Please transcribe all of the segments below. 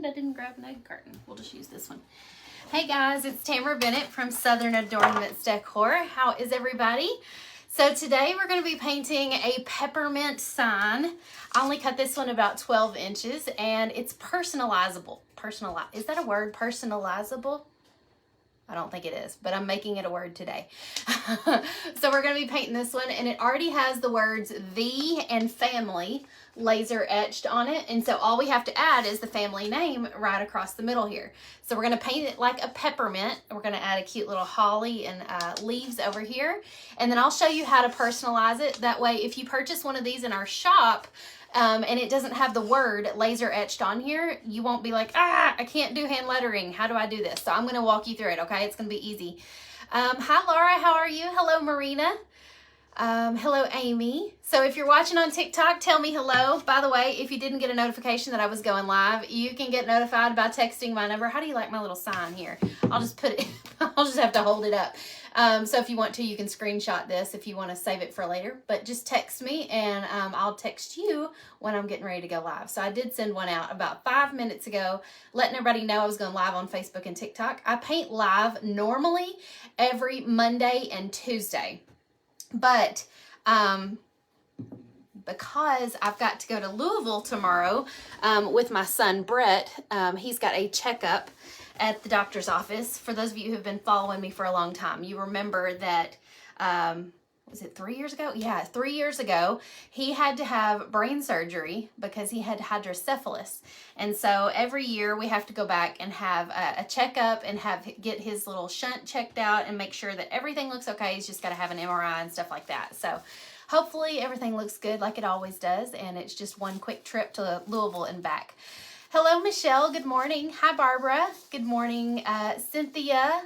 bummed I didn't grab an egg carton. We'll just use this one. Hey guys, it's Tamara Bennett from Southern Adoornments Decor. How is everybody? So today we're going to be painting a peppermint sign. I only cut this one about 12 inches and it's personalizable. Is that a word? Personalizable? I don't think it is, but I'm making it a word today. So we're going to be painting this one, and it already has the words "the" and "family" laser etched on it, and so all we have to add is the family name right across the middle here. So we're going to paint it like a peppermint. We're going to add a cute little holly and leaves over here, and then I'll show you how to personalize it. That way, if you purchase one of these in our shop, and it doesn't have the word laser etched on here, you won't be like, I can't do hand lettering. How do I do this? So I'm going to walk you through it, okay? It's going to be easy. Hi, Laura. How are you? Hello, Marina. Hello, Amy. So if you're watching on TikTok, tell me hello. By the way, if you didn't get a notification that I was going live, you can get notified by texting my number. How do you like my little sign here? I'll just put it, I'll just have to hold it up. So if you want to, you can screenshot this if you want to save it for later, but just text me and I'll text you when I'm getting ready to go live. So I did send one out about 5 minutes ago, letting everybody know I was going live on Facebook and TikTok. I paint live normally every Monday and Tuesday, but because I've got to go to Louisville tomorrow with my son Brett, he's got a checkup at the doctor's office. For those of you who have been following me for a long time, you remember that, was it 3 years ago? Yeah, 3 years ago, he had to have brain surgery because he had hydrocephalus. And so every year we have to go back and have a checkup and get his little shunt checked out and make sure that everything looks okay. He's just got to have an MRI and stuff like that. So hopefully everything looks good like it always does. And it's just one quick trip to Louisville and back. Hello, Michelle. Good morning. Hi, Barbara. Good morning, Cynthia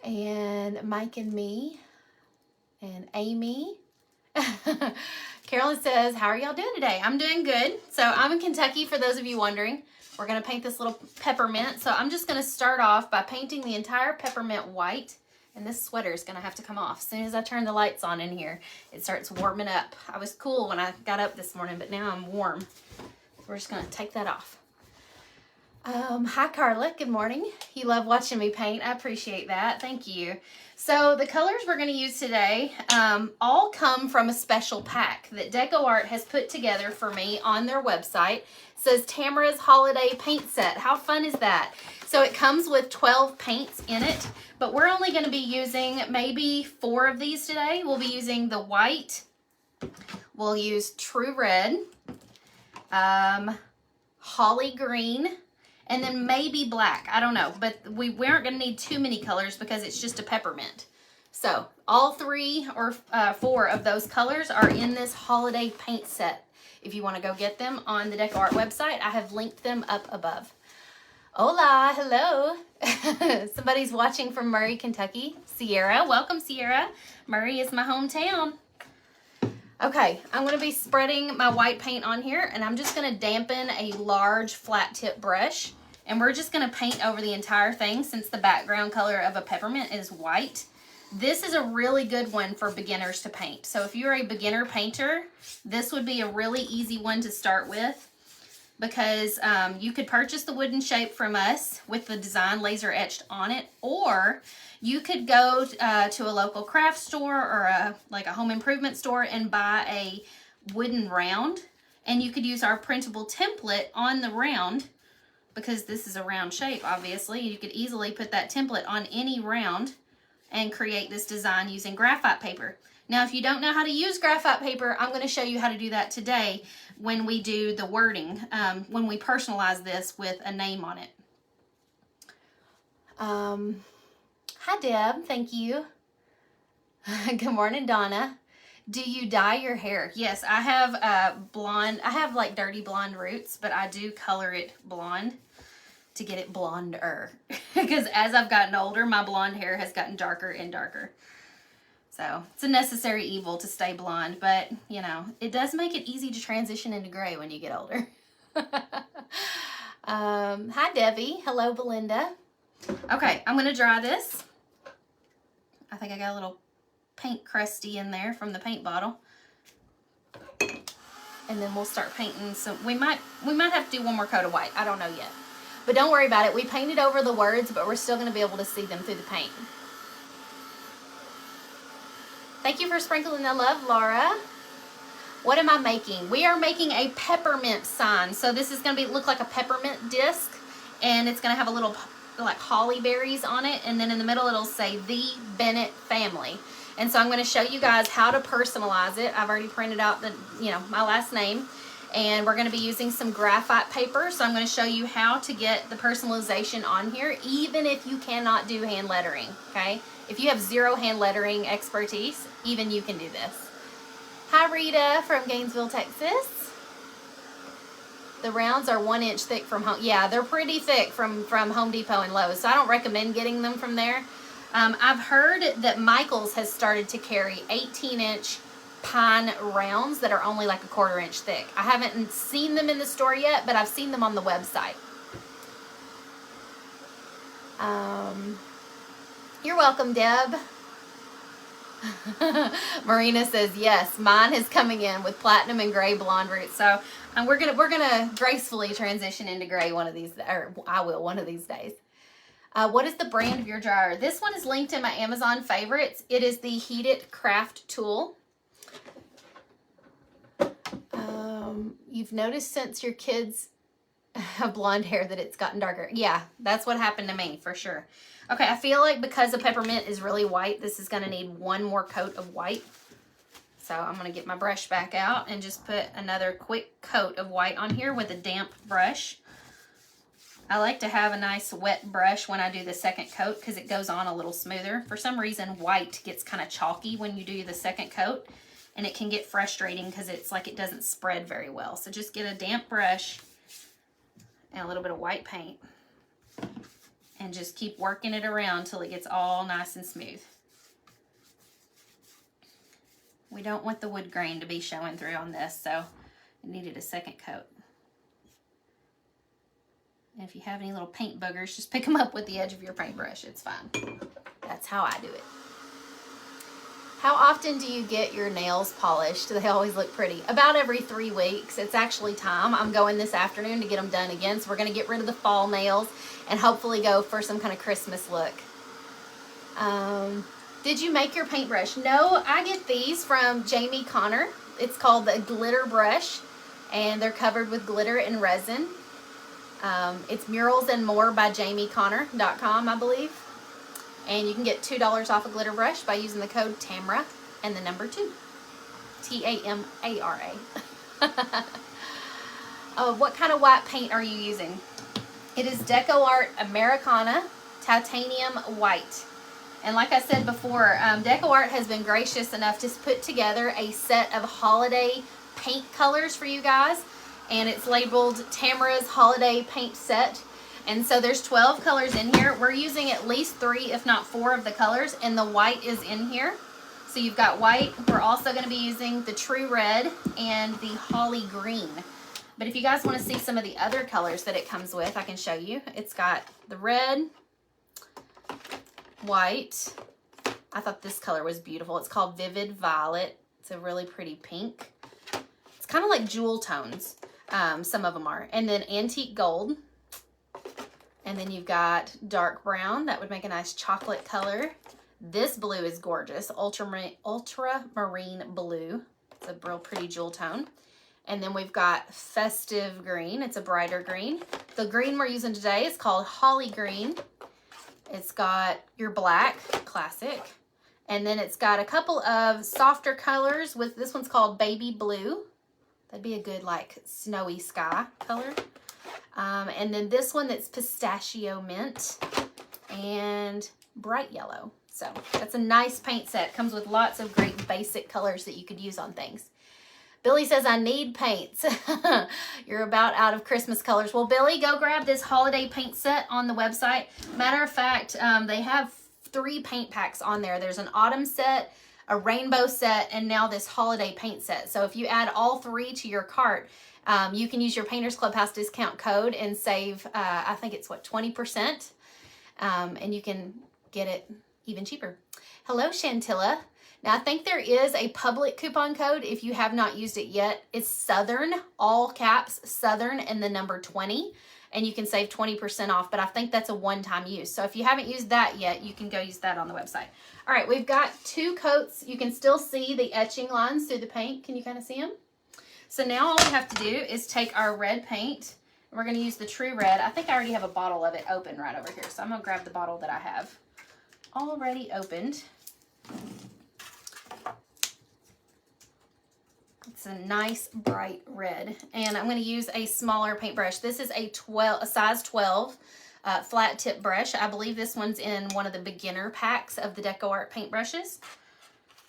and Mike and me and Amy. Carolyn says, how are y'all doing today? I'm doing good. So I'm in Kentucky, for those of you wondering. We're going to paint this little peppermint. So I'm just going to start off by painting the entire peppermint white. And this sweater is going to have to come off. As soon as I turn the lights on in here, it starts warming up. I was cool when I got up this morning, but now I'm warm. We're just going to take that off. Hi, Carla. Good morning. You love watching me paint. I appreciate that. Thank you. So the colors we're going to use today all come from a special pack that Decor has put together for me on their website. It says Tamara's Holiday Paint Set. How fun is that? So it comes with 12 paints in it, but we're only going to be using maybe 4 of these today. We'll be using the white. We'll use True Red, Holly Green, and then maybe black. I don't know, but we aren't going to need too many colors because it's just a peppermint. So all 3 or 4 of those colors are in this holiday paint set. If you want to go get them on the Decor website, I have linked them up above. Hola, hello. Somebody's watching from Murray, Kentucky. Sierra, welcome, Sierra. Murray is my hometown. Okay, I'm going to be spreading my white paint on here, and I'm just going to dampen a large flat tip brush, and we're just going to paint over the entire thing since the background color of a peppermint is white. This is a really good one for beginners to paint. So if you're a beginner painter, this would be a really easy one to start with because you could purchase the wooden shape from us with the design laser etched on it, or you could go to a local craft store or like a home improvement store and buy a wooden round, and you could use our printable template on the round because this is a round shape, obviously. You could easily put that template on any round and create this design using graphite paper. Now, if you don't know how to use graphite paper, I'm going to show you how to do that today when we do the wording, when we personalize this with a name on it. Hi, Deb. Thank you. Good morning, Donna. Do you dye your hair? Yes, I have blonde. I have like dirty blonde roots, but I do color it blonde to get it blonder. Because as I've gotten older, my blonde hair has gotten darker and darker. So it's a necessary evil to stay blonde, but you know, it does make it easy to transition into gray when you get older. Hi, Debbie. Hello, Belinda. Okay, I'm going to dry this. I think I got a little paint crusty in there from the paint bottle. And then we'll start painting some. We might have to do one more coat of white. I don't know yet. But don't worry about it. We painted over the words, but we're still going to be able to see them through the paint. Thank you for sprinkling the love, Laura. What am I making? We are making a peppermint sign. So this is going to look like a peppermint disc, and it's going to have a little like holly berries on it, and then in the middle it'll say the Bennett family. And so I'm going to show you guys how to personalize it. I've already printed out the, my last name, and we're going to be using some graphite paper. So I'm going to show you how to get the personalization on here, even if you cannot do hand lettering, okay? If you have zero hand lettering expertise, even you can do this. Hi, Rita from Gainesville, Texas. The rounds are 1 inch thick from home. Yeah, they're pretty thick from Home Depot and Lowe's, so I don't recommend getting them from there. I've heard that Michael's has started to carry 18-inch pine rounds that are only like a 1/4 inch thick. I haven't seen them in the store yet, but I've seen them on the website. You're welcome, Deb. Marina says yes, mine is coming in with platinum and gray blonde roots. So we're gonna gracefully transition into gray one of these, or I will one of these days. What is the brand of your dryer? This one is linked in my Amazon favorites. It is the Heated Craft Tool. You've noticed since your kids have blonde hair that it's gotten darker. Yeah, that's what happened to me for sure. Okay, I feel like because the peppermint is really white, this is going to need one more coat of white. So I'm going to get my brush back out and just put another quick coat of white on here with a damp brush. I like to have a nice wet brush when I do the second coat because it goes on a little smoother. For some reason, white gets kind of chalky when you do the second coat, and it can get frustrating because it's like it doesn't spread very well. So just get a damp brush and a little bit of white paint, and just keep working it around till it gets all nice and smooth. We don't want the wood grain to be showing through on this, so it needed a second coat. And if you have any little paint boogers, just pick them up with the edge of your paintbrush. It's fine. That's how I do it. How often do you get your nails polished? They always look pretty. About every 3 weeks. It's actually time. I'm going this afternoon to get them done again. So we're going to get rid of the fall nails and hopefully go for some kind of Christmas look. Did you make your paintbrush? No, I get these from Jamie Connor. It's called the Glitter Brush, and they're covered with glitter and resin. It's Murals and More by JamieConnor.com, I believe. And you can get $2 off a glitter brush by using the code Tamara and the number 2. Tamara. What kind of white paint are you using? It is Decor Americana Titanium White. And like I said before, Decor has been gracious enough to put together a set of holiday paint colors for you guys. And it's labeled Tamara's Holiday Paint Set. And so there's 12 colors in here. We're using at least 3, if not 4 of the colors, and the white is in here. So you've got white. We're also going to be using the True Red and the Holly Green. But if you guys want to see some of the other colors that it comes with, I can show you. It's got the red, white. I thought this color was beautiful. It's called Vivid Violet. It's a really pretty pink. It's kind of like jewel tones. Some of them are. And then Antique Gold. And then you've got dark brown. That would make a nice chocolate color. This blue is gorgeous. Ultramarine blue. It's a real pretty jewel tone. And then we've got Festive Green. It's a brighter green. The green we're using today is called Holly Green. It's got your black, classic. And then it's got a couple of softer colors. With this one's called Baby Blue. That'd be a good like snowy sky color. And then this one that's Pistachio Mint and Bright Yellow. So that's a nice paint set. Comes with lots of great basic colors that you could use on things. Billy says, I need paints. You're about out of Christmas colors. Well, Billy, go grab this holiday paint set on the website. Matter of fact, they have 3 paint packs on there. There's an autumn set, a rainbow set, and now this holiday paint set. So if you add all 3 to your cart, you can use your Painters Clubhouse discount code and save, I think it's what, 20%. And you can get it even cheaper. Hello, Chantilla. Now, I think there is a public coupon code if you have not used it yet. It's Southern, all caps, Southern, and the number 20. And you can save 20% off, but I think that's a one-time use. So if you haven't used that yet, you can go use that on the website. All right, we've got 2 coats. You can still see the etching lines through the paint. Can you kind of see them? So now all we have to do is take our red paint. And we're going to use the True Red. I think I already have a bottle of it open right over here. So I'm going to grab the bottle that I have already opened. It's a nice bright red, and I'm going to use a smaller paintbrush. This is a size 12 flat tip brush. I believe this one's in one of the beginner packs of the Decor paintbrushes.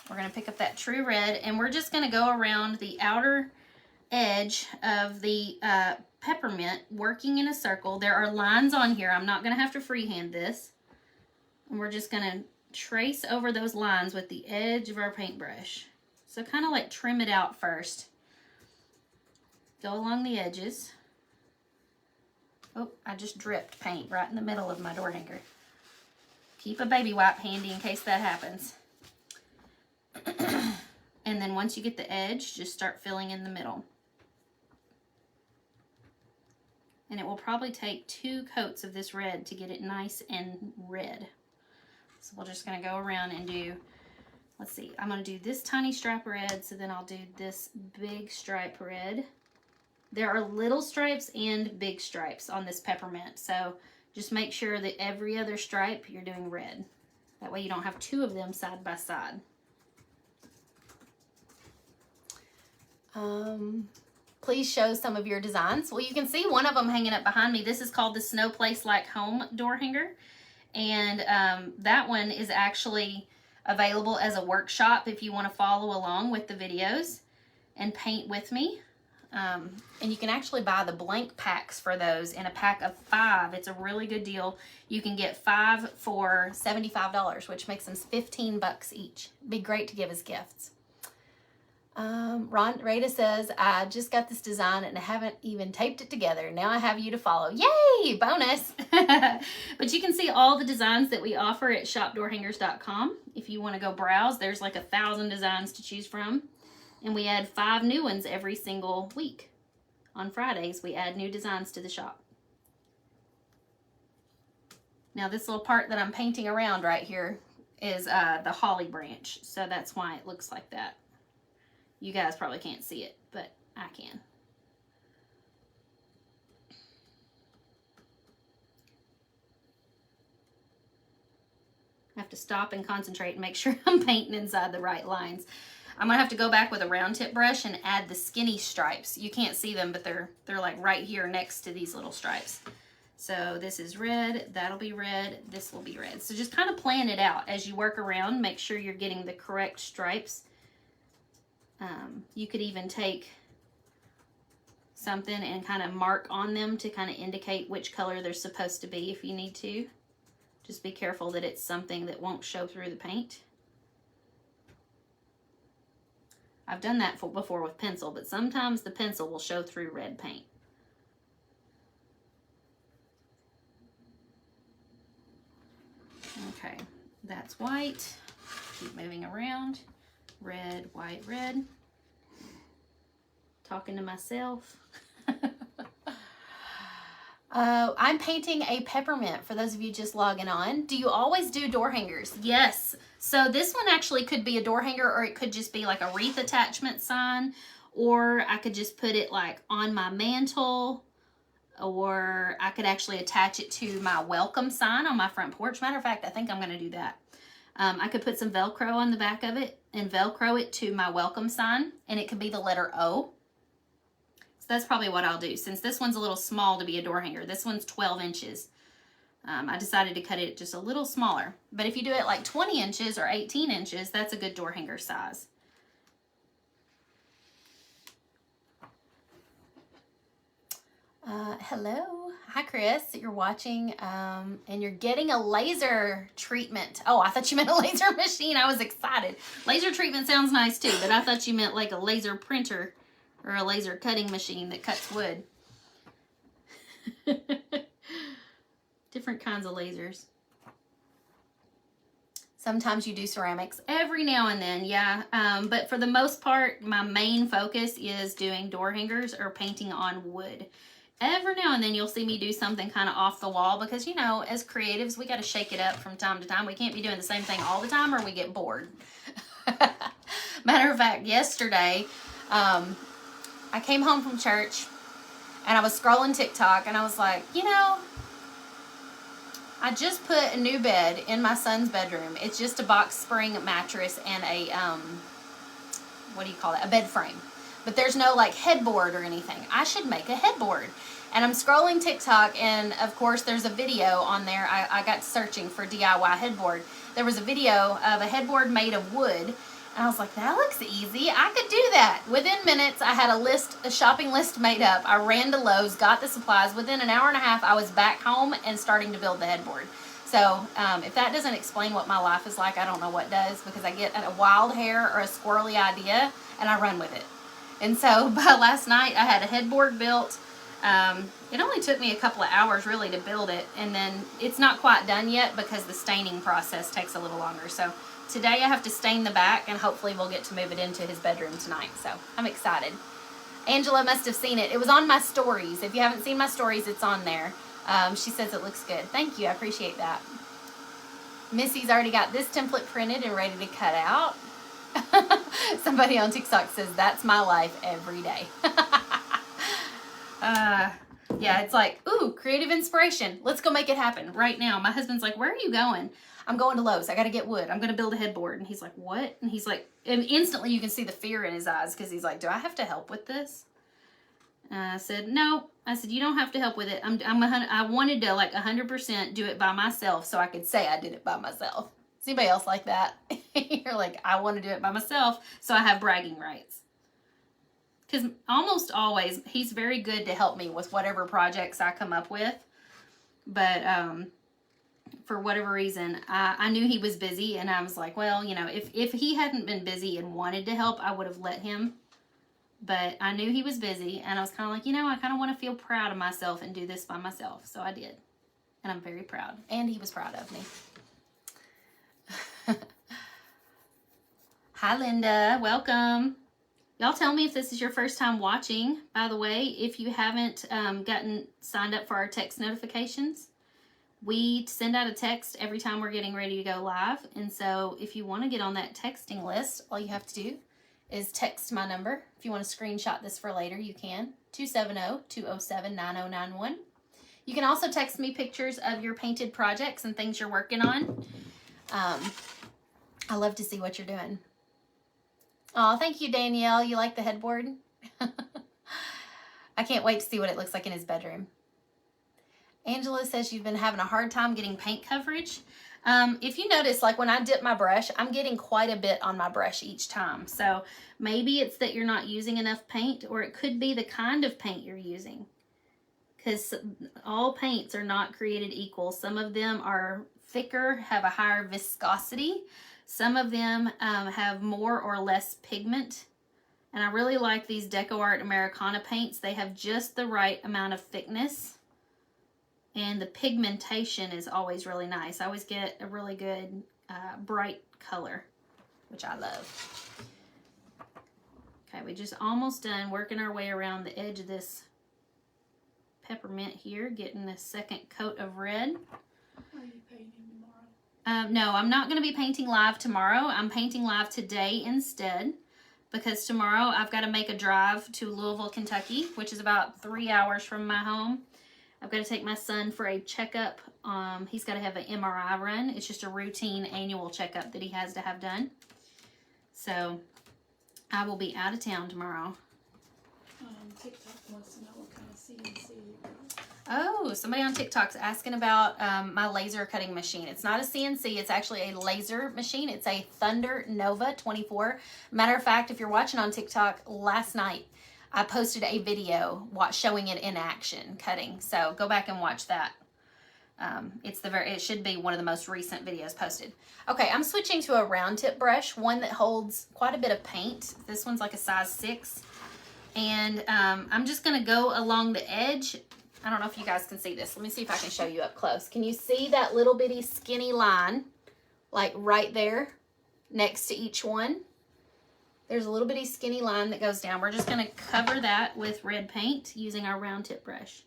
We're going to pick up that True Red, and we're just going to go around the outer edge of the Peppermint, working in a circle. There are lines on here. I'm not going to have to freehand this, and we're just going to trace over those lines with the edge of our paintbrush. So kind of like trim it out first. Go along the edges. Oh, I just dripped paint right in the middle of my door hanger. Keep a baby wipe handy in case that happens. And then once you get the edge, just start filling in the middle. And it will probably take 2 coats of this red to get it nice and red. So we're just going to go around and do, let's see, I'm going to do this tiny stripe red, so then I'll do this big stripe red. There are little stripes and big stripes on this Peppermint, so just make sure that every other stripe you're doing red. That way you don't have 2 of them side by side. Please show some of your designs. Well, you can see one of them hanging up behind me. This is called the Snow Place Like Home door hanger, and that one is actually available as a workshop if you want to follow along with the videos and paint with me. And you can actually buy the blank packs for those in a pack of 5. It's a really good deal. You can get 5 for $75, which makes them $15 each. Be great to give as gifts. Rita says, I just got this design and I haven't even taped it together. Now I have you to follow. Yay! Bonus! But you can see all the designs that we offer at shopdoorhangers.com. If you want to go browse, there's like 1,000 designs to choose from. And we add 5 new ones every single week. On Fridays, we add new designs to the shop. Now this little part that I'm painting around right here is the holly branch. So that's why it looks like that. You guys probably can't see it, but I can. I have to stop and concentrate and make sure I'm painting inside the right lines. I'm gonna have to go back with a round tip brush and add the skinny stripes. You can't see them, but they're like right here next to these little stripes. So this is red, that'll be red, this will be red. So just kind of plan it out as you work around. Make sure you're getting the correct stripes. You could even take something and kind of mark on them to kind of indicate which color they're supposed to be if you need to. Just be careful that it's something that won't show through the paint. I've done that before with pencil, but sometimes the pencil will show through red paint. Okay, that's white. Keep moving around. Red, white, red. Talking to myself. I'm painting a Peppermint for those of you just logging on. Do you always do door hangers? Yes. So this one actually could be a door hanger, or it could just be like a wreath attachment sign, or I could just put it like on my mantle, or I could actually attach it to my welcome sign on my front porch. Matter of fact, I think I'm going to do that. I could put some Velcro on the back of it and Velcro it to my welcome sign, and it could be the letter O. So that's probably what I'll do. Since this one's a little small to be a door hanger, this one's 12 inches. I decided to cut it just a little smaller. But if you do it like 20 inches or 18 inches, that's a good door hanger size. Hello. Hi, Chris. You're watching and you're getting a laser treatment. Oh, I thought you meant a laser machine. I was excited. Laser treatment sounds nice too, but I thought you meant like a laser printer or a laser cutting machine that cuts wood. Different kinds of lasers. Sometimes you do ceramics. Every now and then, yeah. But for the most part, my main focus is doing door hangers or painting on wood. Every now and then you'll see me do something kind of off the wall because, you know, as creatives, we got to shake it up from time to time. We can't be doing the same thing all the time or we get bored. Matter of fact, yesterday, I came home from church and I was scrolling TikTok and I was like, you know, I just put a new bed in my son's bedroom. It's just a box spring mattress and a, what do you call it? A bed frame. But there's no like headboard or anything. I should make a headboard. And I'm scrolling TikTok and of course there's a video on there. I got searching for DIY headboard. There was a video of a headboard made of wood. And I was like, that looks easy. I could do that. Within minutes, I had a shopping list made up. I ran to Lowe's, got the supplies. Within an hour and a half, I was back home and starting to build the headboard. So if that doesn't explain what my life is like, I don't know what does, because I get a wild hair or a squirrely idea and I run with it. And so by last night, I had a headboard built. It only took me a couple of hours really to build it. And then it's not quite done yet because the staining process takes a little longer. So today I have to stain the back and hopefully we'll get to move it into his bedroom tonight. So I'm excited. Angela must have seen it. It was on my stories. If you haven't seen my stories, it's on there. She says it looks good. Thank you. I appreciate that. Missy's already got this template printed and ready to cut out. Somebody on TikTok says, that's my life every day. Yeah, it's like, ooh, creative inspiration. Let's go make it happen right now. My husband's like, where are you going? I'm going to Lowe's. I got to get wood. I'm going to build a headboard. And he's like, what? And he's like, and instantly you can see the fear in his eyes because he's like, do I have to help with this? I said, no. I said, you don't have to help with it. I wanted to like 100% do it by myself so I could say I did it by myself. Is anybody else like that? You're like, I want to do it by myself so I have bragging rights. Because almost always, he's very good to help me with whatever projects I come up with. But for whatever reason, I knew he was busy. And I was like, well, you know, if he hadn't been busy and wanted to help, I would have let him. But I knew he was busy. And I was kind of like, you know, I kind of want to feel proud of myself and do this by myself. So I did. And I'm very proud. And he was proud of me. Hi, Linda. Welcome. Y'all tell me if this is your first time watching. By the way, if you haven't gotten signed up for our text notifications, we send out a text every time we're getting ready to go live. And so if you want to get on that texting list, all you have to do is text my number. If you want to screenshot this for later, you can. 270-207-9091. You can also text me pictures of your painted projects and things you're working on. I love to see what you're doing. Oh, thank you, Danielle. You like the headboard? I can't wait to see what it looks like in his bedroom. Angela says you've been having a hard time getting paint coverage. If you notice, like when I dip my brush, I'm getting quite a bit on my brush each time. So maybe it's that you're not using enough paint, or it could be the kind of paint you're using. Because all paints are not created equal. Some of them are thicker, have a higher viscosity. Some of them have more or less pigment. And I really like these Decor Americana paints. They have just the right amount of thickness. And the pigmentation is always really nice. I always get a really good bright color, which I love. Okay, we're just almost done working our way around the edge of this peppermint here, getting the second coat of red. Are you painting tomorrow? No, I'm not going to be painting live tomorrow. I'm painting live today instead, because tomorrow I've got to make a drive to Louisville, Kentucky, which is about 3 hours from my home. I've got to take my son for a checkup. He's got to have an MRI run. It's just a routine annual checkup that he has to have done. So I will be out of town tomorrow. TikTok wants to know what kind of CNC you got. Oh, somebody on TikTok's asking about my laser cutting machine. It's not a CNC. It's actually a laser machine. It's a Thunder Nova 24. Matter of fact, if you're watching on TikTok, last night I posted a video showing it in action cutting. So go back and watch that. It should be one of the most recent videos posted. Okay, I'm switching to a round tip brush, one that holds quite a bit of paint. This one's like a size 6. And I'm just going to go along the edge. I don't know if you guys can see this. Let me see if I can show you up close. Can you see that little bitty skinny line? like right there next to each one. There's a little bitty skinny line that goes down. We're just going to cover that with red paint using our round tip brush.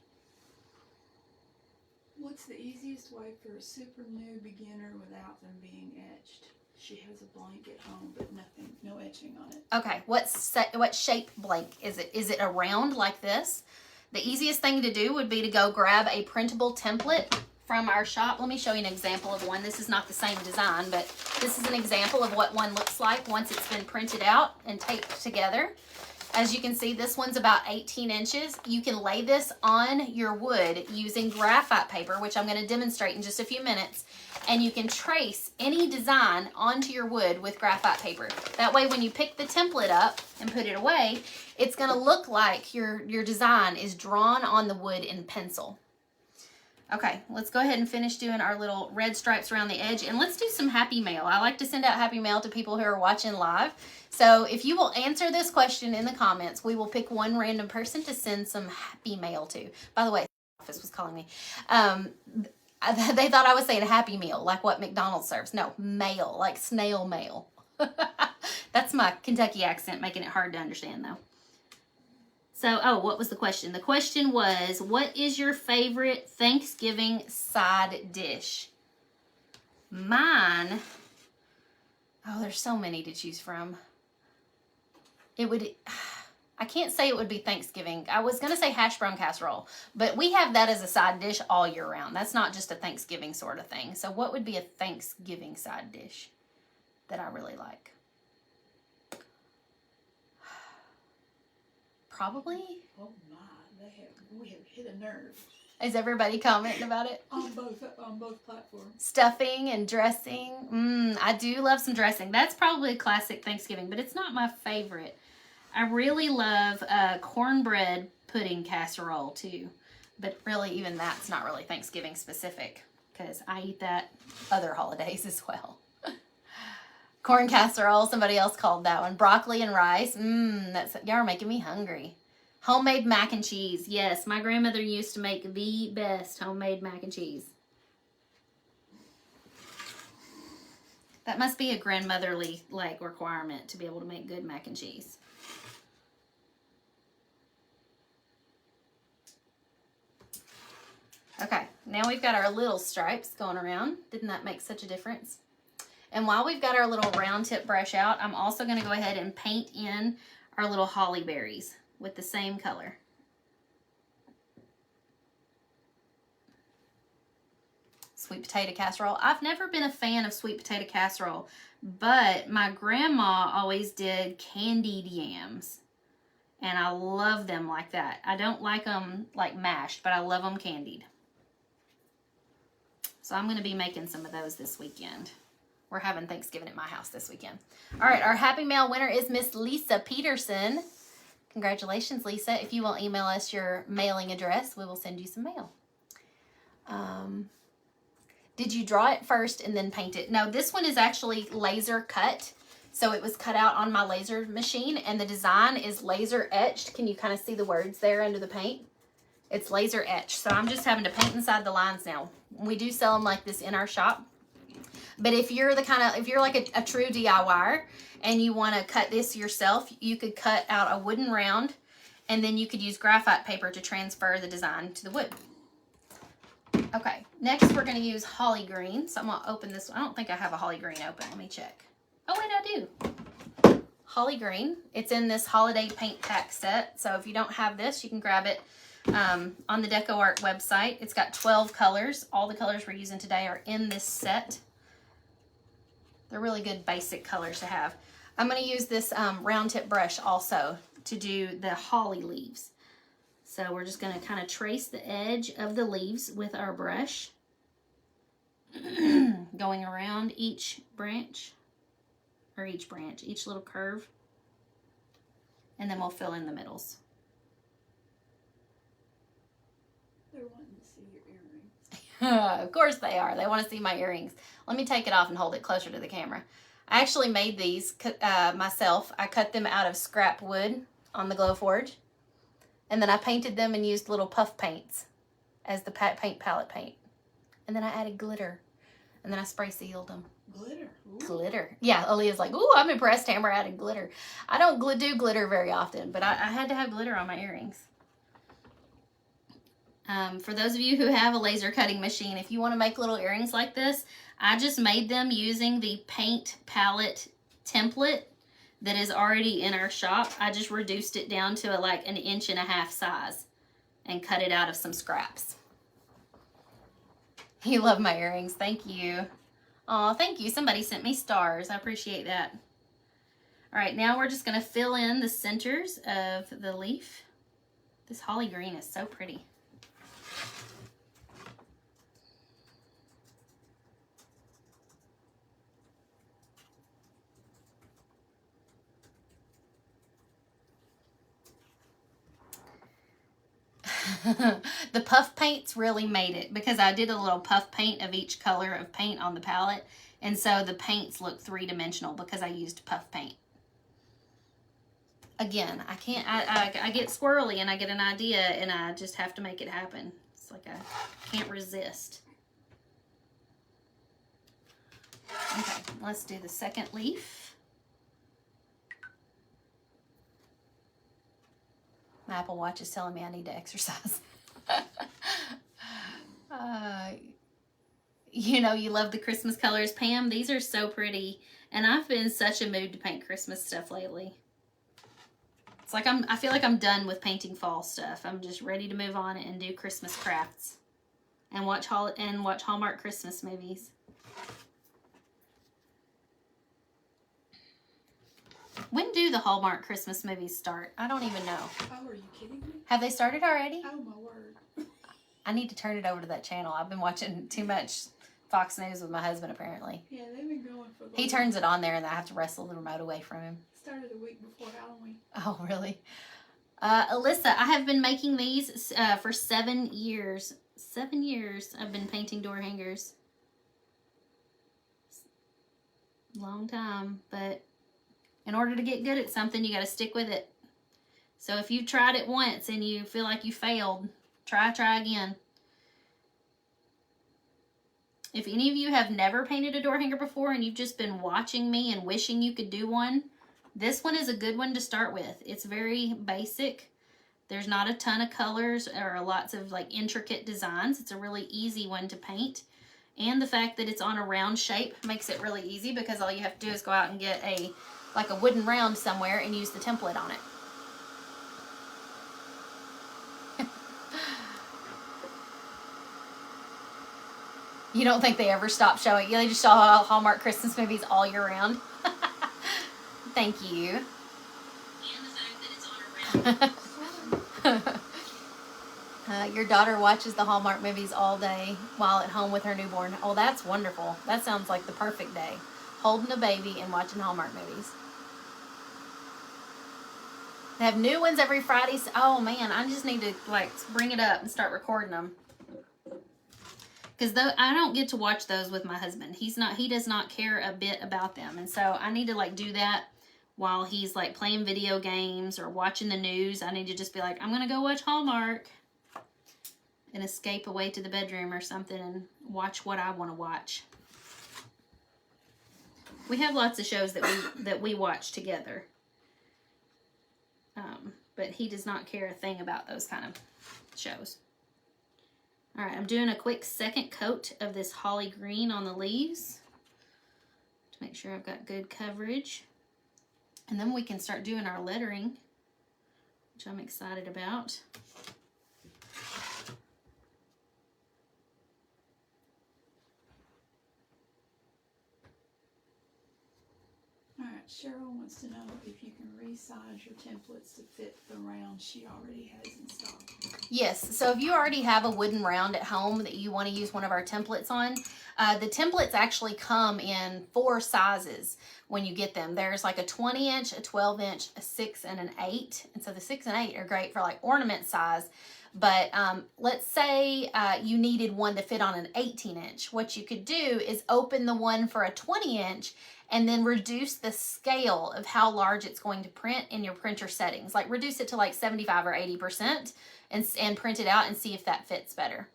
What's the easiest way for a super new beginner without them being etched? She has a blank at home, but nothing, no etching on it. Okay, what shape blank is it? Is it a round like this? The easiest thing to do would be to go grab a printable template from our shop. Let me show you an example of one. This is not the same design, but this is an example of what one looks like once it's been printed out and taped together. As you can see, this one's about 18 inches. You can lay this on your wood using graphite paper, which I'm going to demonstrate in just a few minutes. And you can trace any design onto your wood with graphite paper. That way, when you pick the template up and put it away, it's going to look like your design is drawn on the wood in pencil. Okay, let's go ahead and finish doing our little red stripes around the edge, and let's do some happy mail. I like to send out happy mail to people who are watching live. So if you will answer this question in the comments, we will pick one random person to send some happy mail to. By the way, the office was calling me. They thought I was saying happy meal, like what McDonald's serves. No, mail, like snail mail. That's my Kentucky accent making it hard to understand though. So, oh, what was the question? The question was, what is your favorite Thanksgiving side dish? Mine, oh, there's so many to choose from. I can't say it would be Thanksgiving. I was going to say hash brown casserole, but we have that as a side dish all year round. That's not just a Thanksgiving sort of thing. So what would be a Thanksgiving side dish that I really like? Probably. Oh my, we have hit a nerve. Is everybody commenting about it? On both platforms. Stuffing and dressing. I do love some dressing. That's probably a classic Thanksgiving, but it's not my favorite. I really love cornbread pudding casserole too, but really even that's not really Thanksgiving specific because I eat that other holidays as well. Corn casserole, somebody else called that one. Broccoli and rice. Y'all are making me hungry. Homemade mac and cheese. Yes, my grandmother used to make the best homemade mac and cheese. That must be a grandmotherly requirement to be able to make good mac and cheese. Okay, now we've got our little stripes going around. Didn't that make such a difference? And while we've got our little round tip brush out, I'm also going to go ahead and paint in our little holly berries with the same color. Sweet potato casserole. I've never been a fan of sweet potato casserole, but my grandma always did candied yams. And I love them like that. I don't like them like mashed, but I love them candied. So I'm going to be making some of those this weekend. We're having Thanksgiving at my house this weekend. All right, our Happy Mail winner is Miss Lisa Peterson. Congratulations, Lisa. If you will email us your mailing address, we will send you some mail. Did you draw it first and then paint it? No, this one is actually laser cut. So it was cut out on my laser machine, and the design is laser etched. Can you kind of see the words there under the paint? It's laser etched. So I'm just having to paint inside the lines now. We do sell them like this in our shop. But if you're if you're like a true DIYer and you want to cut this yourself, you could cut out a wooden round and then you could use graphite paper to transfer the design to the wood. Okay, next we're going to use holly green. So I'm going to open this. I don't think I have a holly green open. Let me check. Oh, wait, I do. Holly green. It's in this holiday paint pack set. So if you don't have this, you can grab it on the Decor website. It's got 12 colors. All the colors we're using today are in this set. They're really good basic colors to have. I'm going to use this round tip brush also to do the holly leaves. So we're just going to kind of trace the edge of the leaves with our brush. Going around each branch. Or each little curve. And then we'll fill in the middles. They're wanting to see your earrings. Of course they are. They want to see my earrings. Let me take it off and hold it closer to the camera. I actually made these myself. I cut them out of scrap wood on the Glowforge. And then I painted them and used little puff paints as the paint palette paint. And then I added glitter. And then I spray sealed them. Glitter. Ooh. Glitter. Yeah, Aaliyah's like, ooh, I'm impressed Tamara added glitter. I don't do glitter very often, but I had to have glitter on my earrings. For those of you who have a laser cutting machine, if you want to make little earrings like this, I just made them using the paint palette template that is already in our shop. I just reduced it down to like 1.5 inch size and cut it out of some scraps. You love my earrings. Thank you. Oh, thank you. Somebody sent me stars. I appreciate that. All right, now we're just going to fill in the centers of the leaf. This holly green is so pretty. The puff paints really made it because I did a little puff paint of each color of paint on the palette, and so the paints look three-dimensional because I used puff paint. Again, I can't, I get squirrely and I get an idea and I just have to make it happen. It's like I can't resist. Okay, let's do the second leaf. My Apple Watch is telling me I need to exercise. You know, you love the Christmas colors, Pam. These are so pretty. And I've been in such a mood to paint Christmas stuff lately. It's like I feel like I'm done with painting fall stuff. I'm just ready to move on and do Christmas crafts. And watch Hallmark Christmas movies. When do the Hallmark Christmas movies start? I don't even know. Oh, are you kidding me? Have they started already? Oh, my word. I need to turn it over to that channel. I've been watching too much Fox News with my husband, apparently. Yeah, they've been going for He turns it on there, and I have to wrestle the remote away from him. Started the week before Halloween. Oh, really? Alyssa, I have been making these for 7 years. 7 years I've been painting door hangers. Long time, but in order to get good at something, you got to stick with it. So if you've tried it once and you feel like you failed, try again. If any of you have never painted a door hanger before and you've just been watching me and wishing you could do one, this one is a good one to start with. It's very basic. There's not a ton of colors or lots of like intricate designs. It's a really easy one to paint. And the fact that it's on a round shape makes it really easy because all you have to do is go out and get a wooden round somewhere and use the template on it. You don't think they ever stop showing? Yeah, they just show Hallmark Christmas movies all year round. Thank you. And the fact that it's on a round. Your daughter watches the Hallmark movies all day while at home with her newborn. Oh, that's wonderful. That sounds like the perfect day. Holding a baby and watching Hallmark movies. They have new ones every Friday. Oh, man, I just need to, like, bring it up and start recording them. Because I don't get to watch those with my husband. He does not care a bit about them. And so I need to, like, do that while he's, like, playing video games or watching the news. I need to just be like, I'm going to go watch Hallmark. And escape away to the bedroom or something and watch what I want to watch. We have lots of shows that we watch together. But he does not care a thing about those kind of shows. All right, I'm doing a quick second coat of this holly green on the leaves to make sure I've got good coverage. And then we can start doing our lettering, which I'm excited about. Cheryl wants to know if you can resize your templates to fit the round she already has in stock. Yes, so if you already have a wooden round at home that you want to use one of our templates on, the templates actually come in 4 sizes when you get them. There's like a 20-inch, a 12-inch, a 6, and an 8. And so the 6 and 8 are great for like ornament size. But let's say you needed one to fit on an 18-inch. What you could do is open the one for a 20-inch and then reduce the scale of how large it's going to print in your printer settings. Like reduce it to like 75 or 80% and print it out and see if that fits better.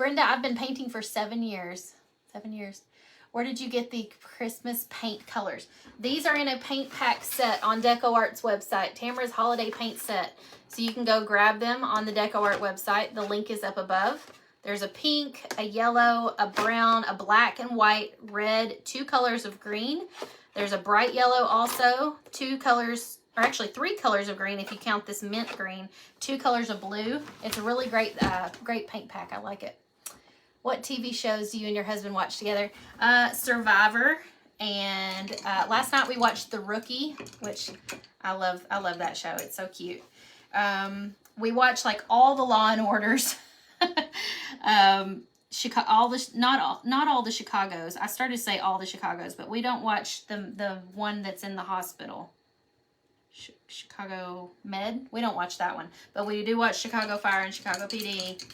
Brenda, I've been painting for 7 years. 7 years. Where did you get the Christmas paint colors? These are in a paint pack set on DecoArt's website. Tamara's holiday paint set. So you can go grab them on the DecoArt website. The link is up above. There's a pink, a yellow, a brown, a black and white, red, 2 colors of green. There's a bright yellow also, 2 colors, or actually 3 colors of green if you count this mint green, 2 colors of blue. It's a really great, great paint pack. I like it. What TV shows do you and your husband watch together? Survivor, and last night we watched The Rookie, which I love that show. It's so cute. We watched like all the Law and Orders. Chicago, not all the Chicagos. I started to say all the Chicagos, but we don't watch the one that's in the hospital. Chicago Med. We don't watch that one, but we do watch Chicago Fire and Chicago PD.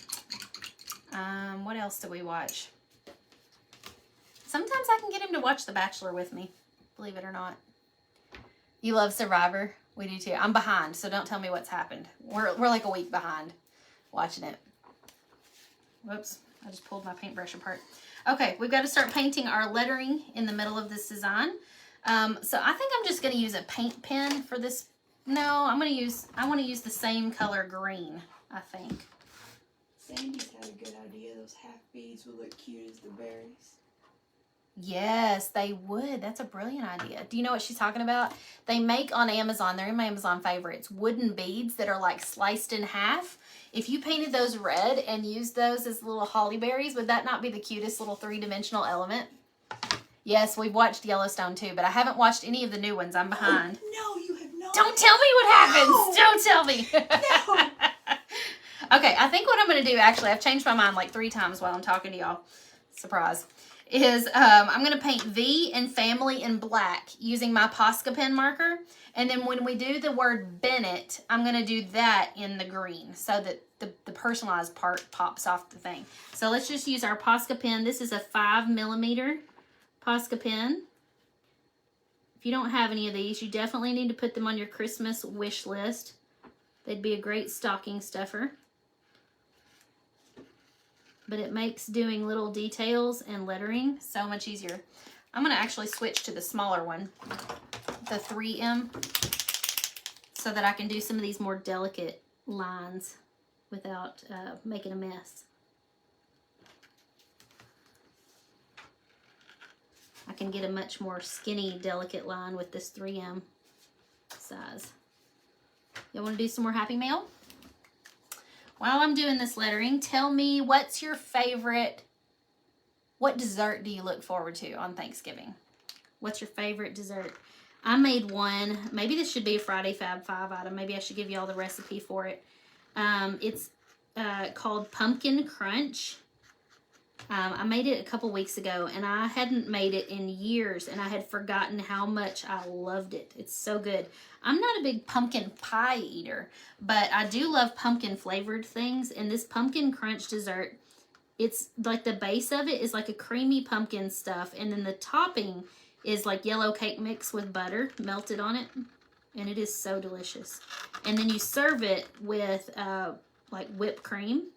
What else do we watch? Sometimes I can get him to watch The Bachelor with me, believe it or not. You love Survivor? We do too. I'm behind, so don't tell me what's happened. We're like a week behind watching it. Whoops, I just pulled my paintbrush apart. Okay, we've got to start painting our lettering in the middle of this design. So I think I'm just going to use a paint pen for this. No, I want to use the same color green, I think. Sandy's had a good idea. Those half beads would look cute as the berries. Yes, they would. That's a brilliant idea. Do you know what she's talking about? They make on Amazon, they're in my Amazon favorites, wooden beads that are like sliced in half. If you painted those red and used those as little holly berries, would that not be the cutest little 3-dimensional element? Yes, we've watched Yellowstone too, but I haven't watched any of the new ones. I'm behind. Oh, no, you have not. Don't tell me what happens. No. Don't tell me. No. Okay, I think what I'm going to do, actually, I've changed my mind like 3 times while I'm talking to y'all. Surprise. Is I'm going to paint V and family in black using my Posca pen marker. And then when we do the word Bennett, I'm going to do that in the green so that the personalized part pops off the thing. So let's just use our Posca pen. This is a 5mm Posca pen. If you don't have any of these, you definitely need to put them on your Christmas wish list. They'd be a great stocking stuffer. But it makes doing little details and lettering so much easier. I'm going to actually switch to the smaller one, the 3M, so that I can do some of these more delicate lines without making a mess. I can get a much more skinny, delicate line with this 3M size. Y'all want to do some more Happy Mail? While I'm doing this lettering, tell me what's your favorite, what dessert do you look forward to on Thanksgiving? What's your favorite dessert? I made one, maybe this should be a Friday Fab 5 item. Maybe I should give y'all the recipe for it. It's called Pumpkin Crunch. I made it a couple weeks ago, and I hadn't made it in years, and I had forgotten how much I loved it. It's so good. I'm not a big pumpkin pie eater, but I do love pumpkin flavored things, and this Pumpkin Crunch dessert, it's like the base of it is like a creamy pumpkin stuff, and then the topping is like yellow cake mix with butter melted on it, and it is so delicious. And then you serve it with like whipped cream.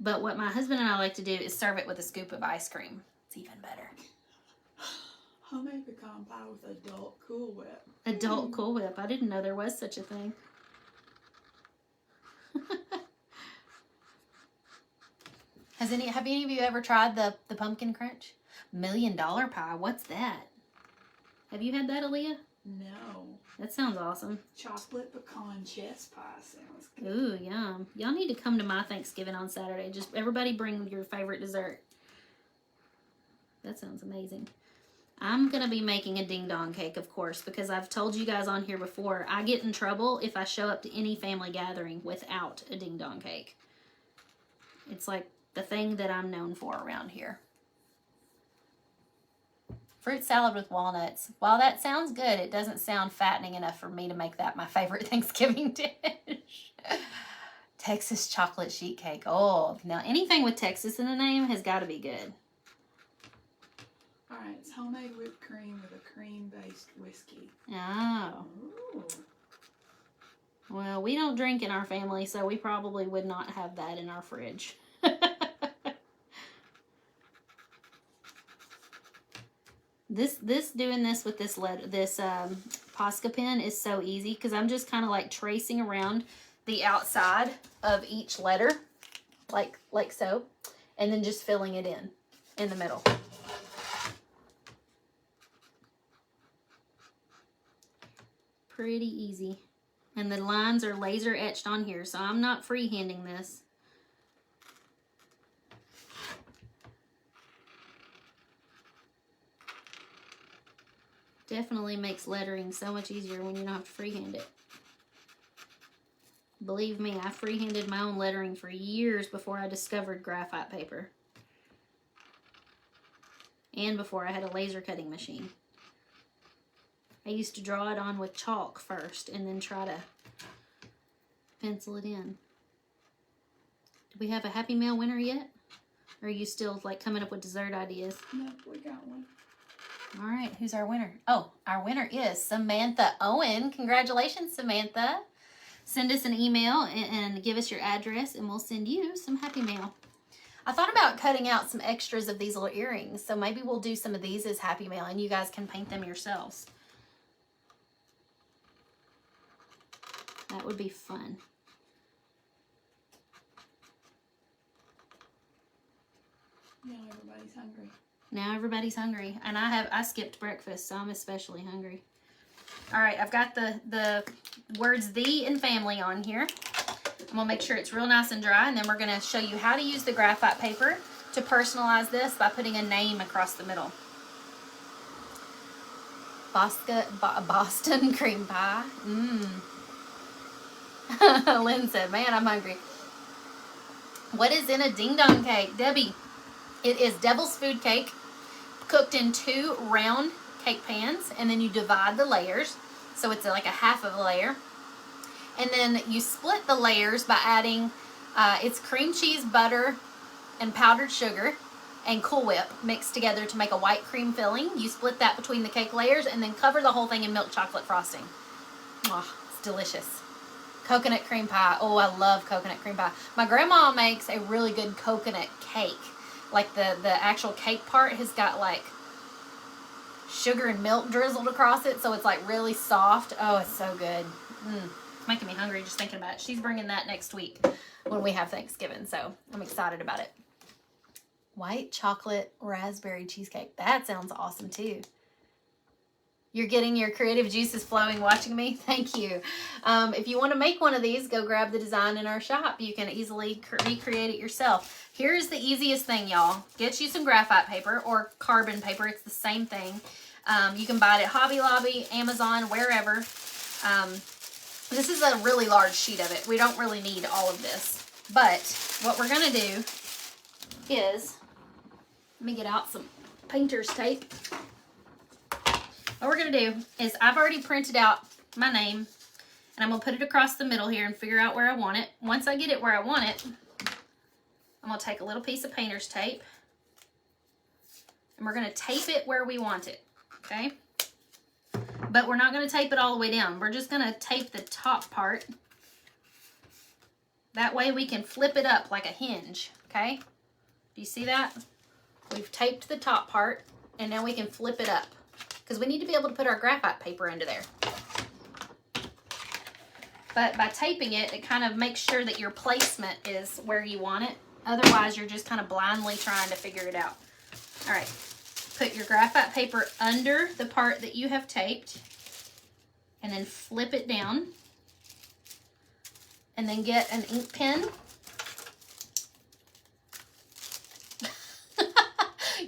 But what my husband and I like to do is serve it with a scoop of ice cream. It's even better. Homemade pecan pie with adult Cool Whip. Adult Cool Whip. I didn't know there was such a thing. Have any of you ever tried the Pumpkin Crunch? $1 Million Pie. What's that? Have you had that, Aaliyah? No. That sounds awesome. Chocolate pecan chess pie sounds good. Ooh, yum. Y'all need to come to my Thanksgiving on Saturday. Just everybody bring your favorite dessert. That sounds amazing. I'm going to be making a ding-dong cake, of course, because I've told you guys on here before, I get in trouble if I show up to any family gathering without a ding-dong cake. It's like the thing that I'm known for around here. Fruit salad with walnuts. While that sounds good, it doesn't sound fattening enough for me to make that my favorite Thanksgiving dish. Texas chocolate sheet cake. Oh, now anything with Texas in the name has got to be good. All right, it's homemade whipped cream with a cream-based whiskey. Oh. Ooh. Well, we don't drink in our family, so we probably would not have that in our fridge. Doing this with this Posca pen is so easy because I'm just kind of like tracing around the outside of each letter, like so, and then just filling it in the middle. Pretty easy. And the lines are laser etched on here, so I'm not freehanding this. Definitely makes lettering so much easier when you don't have to freehand it. Believe me, I freehanded my own lettering for years before I discovered graphite paper. And before I had a laser cutting machine. I used to draw it on with chalk first and then try to pencil it in. Do we have a Happy Mail winner yet? Or are you still like coming up with dessert ideas? No, we got one. All right, who's our winner? Oh, our winner is Samantha Owen. Congratulations, Samantha. Send us an email and give us your address, and we'll send you some Happy Mail. I thought about cutting out some extras of these little earrings, so maybe we'll do some of these as Happy Mail, and you guys can paint them yourselves. That would be fun. Now everybody's hungry. Now everybody's hungry, and I skipped breakfast, so I'm especially hungry. All right, I've got the words "the" and "family" on here. I'm gonna make sure it's real nice and dry, and then we're gonna show you how to use the graphite paper to personalize this by putting a name across the middle. Boston cream pie. Lynn said, "Man, I'm hungry." What is in a ding dong cake, Debbie? It is devil's food cake, cooked in 2 round cake pans, and then you divide the layers, so it's like a half of a layer, and then you split the layers by adding it's cream cheese, butter, and powdered sugar and Cool Whip mixed together to make a white cream filling. You split that between the cake layers and then cover the whole thing in milk chocolate frosting. Oh, it's delicious. Coconut cream pie. Oh, I love coconut cream pie. My grandma makes a really good coconut cake. Like the actual cake part has got like sugar and milk drizzled across it, so it's like really soft. Oh, it's so good. It's making me hungry just thinking about it. She's bringing that next week when we have Thanksgiving, so I'm excited about it. White chocolate raspberry cheesecake. That sounds awesome too. You're getting your creative juices flowing watching me. Thank you. If you want to make one of these, go grab the design in our shop. You can easily recreate it yourself. Here's the easiest thing, y'all. Get you some graphite paper or carbon paper. It's the same thing. You can buy it at Hobby Lobby, Amazon, wherever. This is a really large sheet of it. We don't really need all of this. But what we're going to do is, let me get out some painter's tape. What we're going to do is I've already printed out my name, and I'm going to put it across the middle here and figure out where I want it. Once I get it where I want it, I'm going to take a little piece of painter's tape, and we're going to tape it where we want it, okay? But we're not going to tape it all the way down. We're just going to tape the top part. That way we can flip it up like a hinge, okay? Do you see that? We've taped the top part, and now we can flip it up, because we need to be able to put our graphite paper into there. But by taping it, it kind of makes sure that your placement is where you want it. Otherwise, you're just kind of blindly trying to figure it out. All right, put your graphite paper under the part that you have taped, and then flip it down. And then get an ink pen.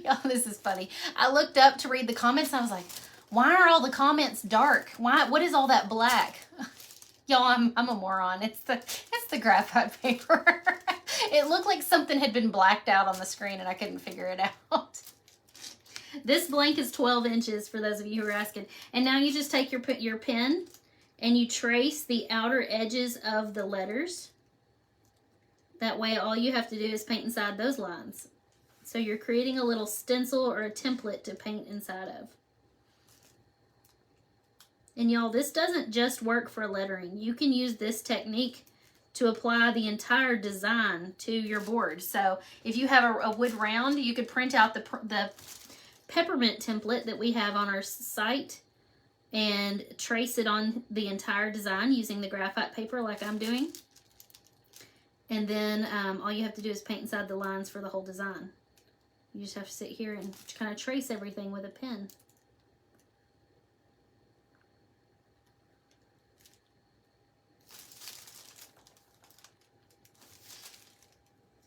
Y'all, this is funny. I looked up to read the comments and I was like, why are all the comments dark? What is all that black? Y'all, I'm a moron. It's the graphite paper. It looked like something had been blacked out on the screen and I couldn't figure it out. This blank is 12 inches for those of you who are asking. And now you just take your pen and you trace the outer edges of the letters. That way all you have to do is paint inside those lines. So you're creating a little stencil or a template to paint inside of. And y'all, this doesn't just work for lettering. You can use this technique to apply the entire design to your board. So if you have a wood round, you could print out the Peppermint template that we have on our site and trace it on the entire design using the graphite paper like I'm doing. And then all you have to do is paint inside the lines for the whole design. You just have to sit here and kind of trace everything with a pen.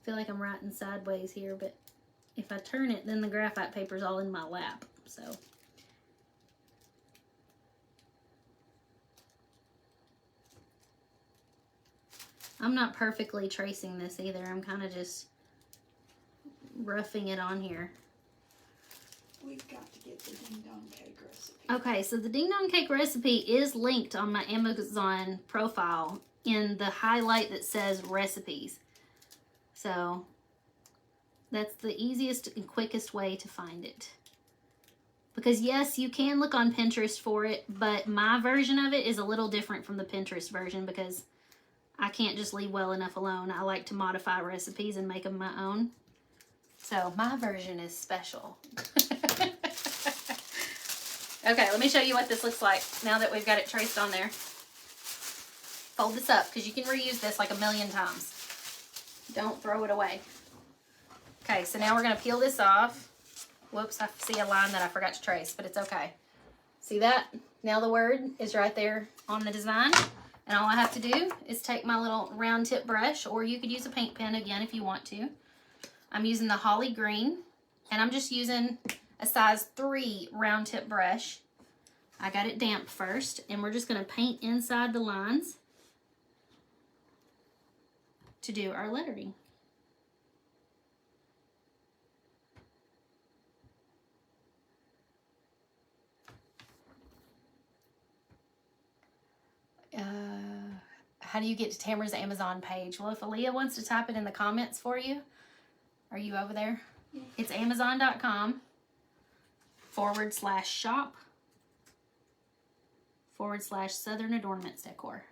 I feel like I'm writing sideways here, but if I turn it, then the graphite paper's all in my lap, so. I'm not perfectly tracing this either. I'm kind of just roughing it on here. We've got to get the Ding Dong Cake recipe. Okay, so the Ding Dong Cake recipe is linked on my Amazon profile in the highlight that says recipes. So that's the easiest and quickest way to find it. Because yes, you can look on Pinterest for it, but my version of it is a little different from the Pinterest version because I can't just leave well enough alone. I like to modify recipes and make them my own. So my version is special. Okay, let me show you what this looks like now that we've got it traced on there. Fold this up because you can reuse this like a million times. Don't throw it away. Okay, so now we're going to peel this off. Whoops, I see a line that I forgot to trace, but it's okay. See that? Now the word is right there on the design. And all I have to do is take my little round tip brush, or you could use a paint pen again if you want to. I'm using the Holly Green, and I'm just using a size 3 round tip brush. I got it damp first, and we're just going to paint inside the lines to do our lettering. How do you get to Tamara's Amazon page? Well, if Aaliyah wants to type it in the comments for you, are you over there? Yeah. It's amazon.com/shop/Southern Adornments Decor.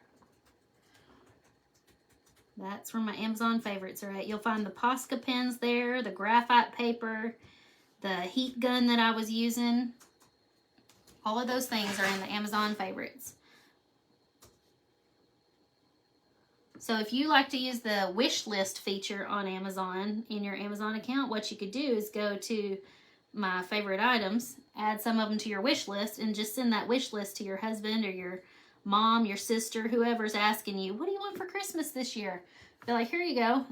That's where my Amazon favorites are at. You'll find the Posca pens there, the graphite paper, the heat gun that I was using. All of those things are in the Amazon favorites. So if you like to use the wish list feature on Amazon in your Amazon account, what you could do is go to my favorite items, add some of them to your wish list, and just send that wish list to your husband or your mom, your sister, whoever's asking you, what do you want for Christmas this year? Be like, here you go.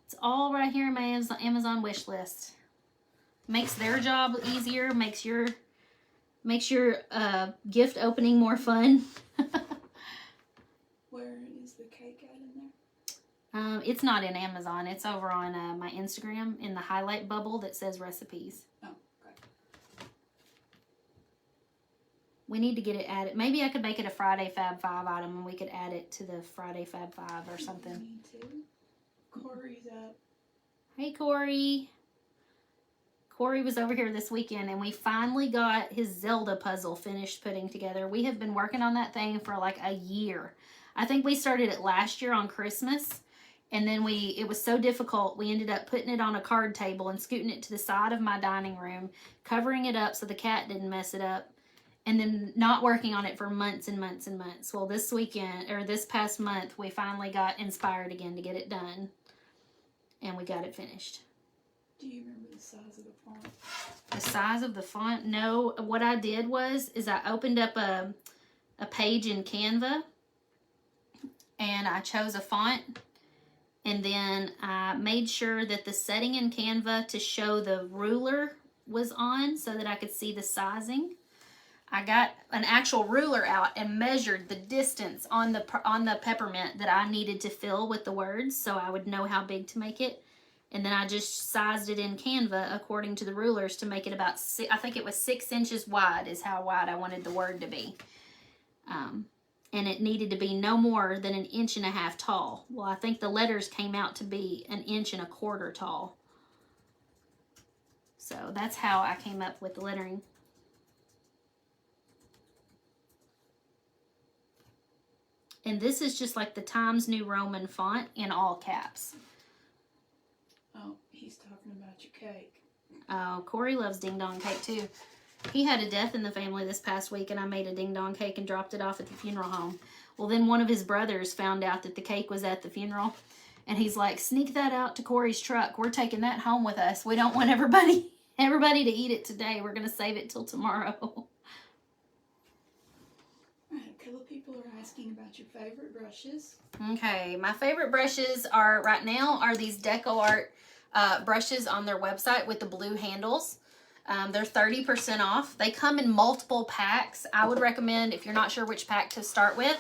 It's all right here in my Amazon wish list. Makes their job easier, makes your gift opening more fun. Where is the cake at in there? It's not in Amazon. It's over on my Instagram in the highlight bubble that says recipes. Oh, okay. We need to get it added. Maybe I could make it a Friday Fab 5 item and we could add it to the Friday Fab 5 or something. Me too. Corey's up. Hey, Corey. Corey was over here this weekend and we finally got his Zelda puzzle finished putting together. We have been working on that thing for like a year. I think we started it last year on Christmas, and then it was so difficult, we ended up putting it on a card table and scooting it to the side of my dining room, covering it up so the cat didn't mess it up, and then not working on it for months and months and months. Well, this past month, we finally got inspired again to get it done, and we got it finished. Do you remember the size of the font? The size of the font? No. What I did is I opened up a page in Canva, and I chose a font, and then I made sure that the setting in Canva to show the ruler was on so that I could see the sizing. I got an actual ruler out and measured the distance on the peppermint that I needed to fill with the words so I would know how big to make it. And then I just sized it in Canva according to the rulers to make it about, I think it was 6 inches wide is how wide I wanted the word to be. And it needed to be no more than 1.5 inches tall. Well, I think the letters came out to be 1.25 inches tall. So that's how I came up with the lettering. And this is just like the Times New Roman font in all caps. Oh, he's talking about your cake. Oh, Corey loves ding dong cake too. He had a death in the family this past week, and I made a ding dong cake and dropped it off at the funeral home. Well, then one of his brothers found out that the cake was at the funeral, and he's like, sneak that out to Corey's truck. We're taking that home with us. We don't want everybody to eat it today. We're going to save it till tomorrow. A couple of people are asking about your favorite brushes. Okay, my favorite brushes are right now are these Decor brushes on their website with the blue handles. They're 30% off. They come in multiple packs. I would recommend, if you're not sure which pack to start with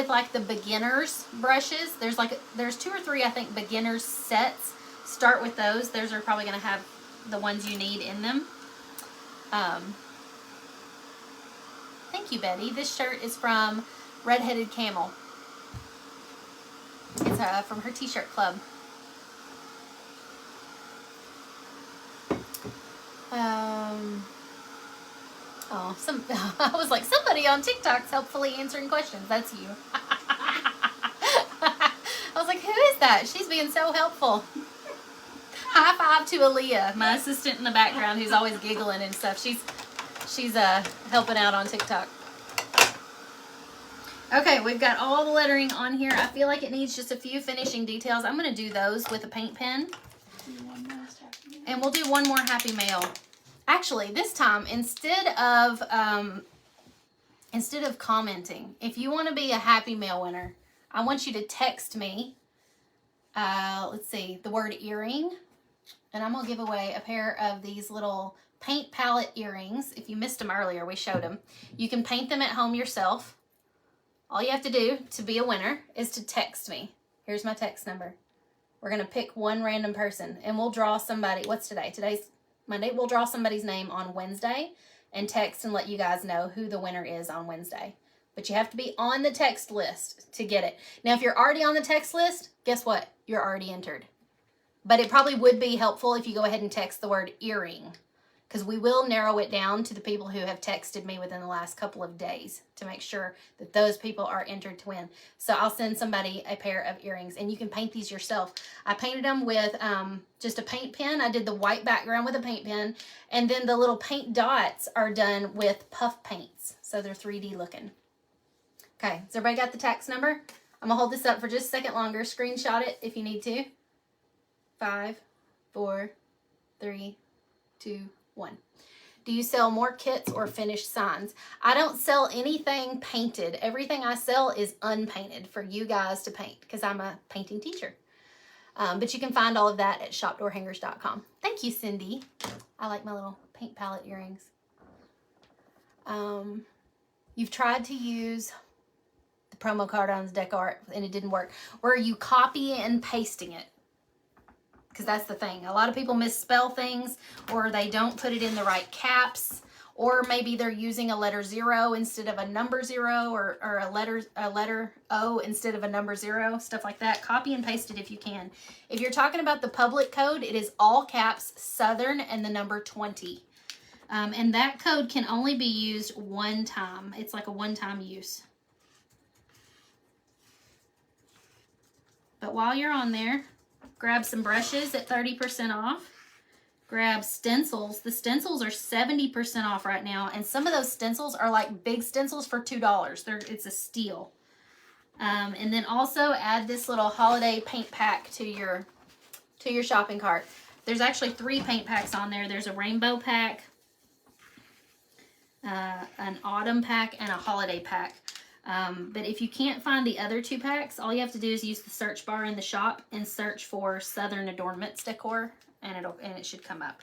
like the beginners brushes. There's 2 or 3, I think, beginners sets. Start with those. Those are probably going to have the ones you need in them. Thank you, Betty. This shirt is from Redheaded Camel. It's from her t-shirt club. I was like, somebody on TikTok's helpfully answering questions. That's you. I was like, who is that? She's being so helpful. High five to Aaliyah, my assistant in the background, who's always giggling and stuff. She's helping out on TikTok. Okay, we've got all the lettering on here. I feel like it needs just a few finishing details. I'm going to do those with a paint pen. And we'll do one more Happy Mail. Actually, this time, instead of commenting, if you want to be a Happy Mail winner, I want you to text me, let's see, the word earring, and I'm going to give away a pair of these little paint palette earrings. If you missed them earlier, we showed them. You can paint them at home yourself. All you have to do to be a winner is to text me. Here's my text number. We're going to pick one random person, and we'll draw somebody. What's today? Today's Monday. We'll draw somebody's name on Wednesday and text and let you guys know who the winner is on Wednesday. But you have to be on the text list to get it. Now, if you're already on the text list, guess what? You're already entered. But it probably would be helpful if you go ahead and text the word earring, because we will narrow it down to the people who have texted me within the last couple of days to make sure that those people are entered to win. So I'll send somebody a pair of earrings, and you can paint these yourself. I painted them with just a paint pen. I did the white background with a paint pen, and then the little paint dots are done with puff paints. So they're 3D looking. Okay, has everybody got the tax number? I'm gonna hold this up for just a second longer. Screenshot it if you need to. 5, 4, 3, 2, 1. Do you sell more kits or finished signs? I don't sell anything painted. Everything I sell is unpainted for you guys to paint because I'm a painting teacher. But you can find all of that at shopdoorhangers.com. Thank you, Cindy. I like my little paint palette earrings. You've tried to use the promo code on Decor and it didn't work. Were you copying and pasting it? Because that's the thing. A lot of people misspell things, or they don't put it in the right caps, or maybe they're using a letter 0 instead of a number 0, or a letter O instead of a number 0, stuff like that. Copy and paste it if you can. If you're talking about the public code, it is all caps, Southern, and the number 20. And that code can only be used one time. It's like a one-time use. But while you're on there, grab some brushes at 30% off. Grab stencils. The stencils are 70% off right now. And some of those stencils are like big stencils for $2. It's a steal. And then also add this little holiday paint pack to your shopping cart. There's actually 3 paint packs on there. There's a rainbow pack, an autumn pack, and a holiday pack. But if you can't find the other 2 packs, all you have to do is use the search bar in the shop and search for Southern Adoornments Decor, and it should come up.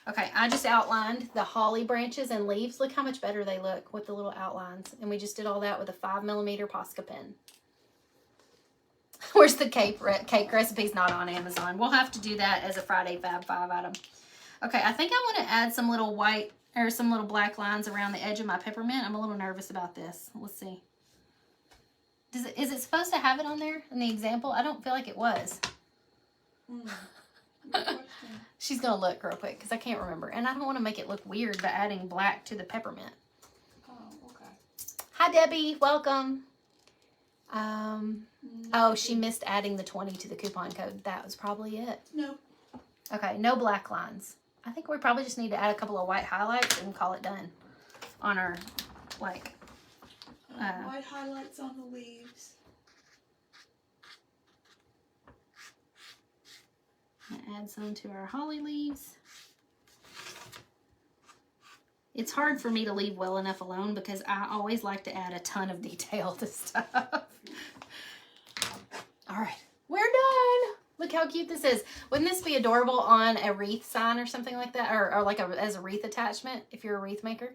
Okay, I just outlined the holly branches and leaves. Look how much better they look with the little outlines. And we just did all that with a 5mm Posca pen. Where's the cake recipes? Not on Amazon. We'll have to do that as a Friday Fab 5 item. Okay, I think I want to add some little white or some little black lines around the edge of my peppermint. I'm a little nervous about this. Let's see. Is it supposed to have it on there in the example? I don't feel like it was. She's going to look real quick because I can't remember. And I don't want to make it look weird by adding black to the peppermint. Oh, okay. Hi, Debbie. Welcome. Oh, she missed adding the 20 to the coupon code. That was probably it. Nope. Okay, no black lines. I think we probably just need to add a couple of white highlights and call it done on our, like, white highlights on the leaves. Add some to our holly leaves. It's hard for me to leave well enough alone because I always like to add a ton of detail to stuff. All right, we're done. Look how cute this is. Wouldn't this be adorable on a wreath sign or something like that? Or like as a wreath attachment if you're a wreath maker?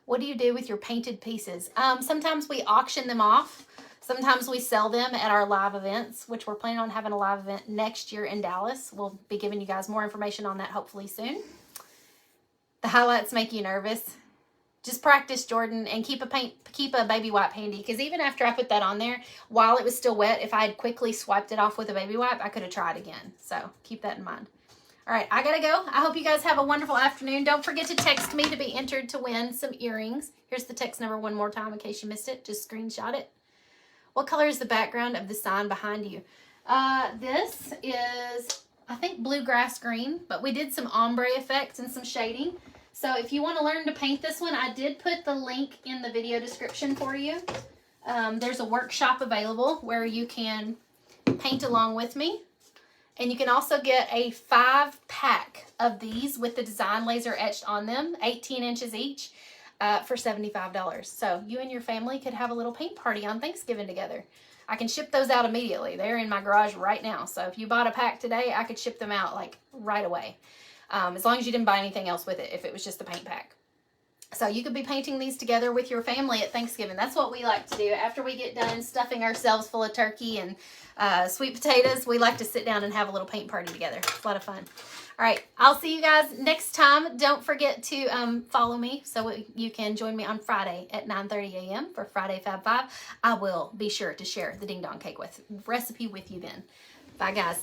What do you do with your painted pieces? Sometimes we auction them off. Sometimes we sell them at our live events, which we're planning on having a live event next year in Dallas. We'll be giving you guys more information on that hopefully soon. The highlights make you nervous. Just practice, Jordan, and keep a baby wipe handy, because even after I put that on there, while it was still wet, if I had quickly swiped it off with a baby wipe, I could have tried again. So keep that in mind. All right, I gotta go. I hope you guys have a wonderful afternoon. Don't forget to text me to be entered to win some earrings. Here's the text number one more time in case you missed it. Just screenshot it. What color is the background of the sign behind you? This is, I think, bluegrass green, but we did some ombre effects and some shading. So if you want to learn to paint this one, I did put the link in the video description for you. There's a workshop available where you can paint along with me. And you can also get a 5-pack of these with the design laser etched on them, 18 inches each, for $75. So you and your family could have a little paint party on Thanksgiving together. I can ship those out immediately. They're in my garage right now. So if you bought a pack today, I could ship them out like right away. As long as you didn't buy anything else with it, if it was just the paint pack. So you could be painting these together with your family at Thanksgiving. That's what we like to do. After we get done stuffing ourselves full of turkey and sweet potatoes, we like to sit down and have a little paint party together. It's a lot of fun. All right, I'll see you guys next time. Don't forget to follow me so you can join me on Friday at 9:30 a.m. for Friday Fab 5. I will be sure to share the Ding Dong Cake recipe with you then. Bye, guys.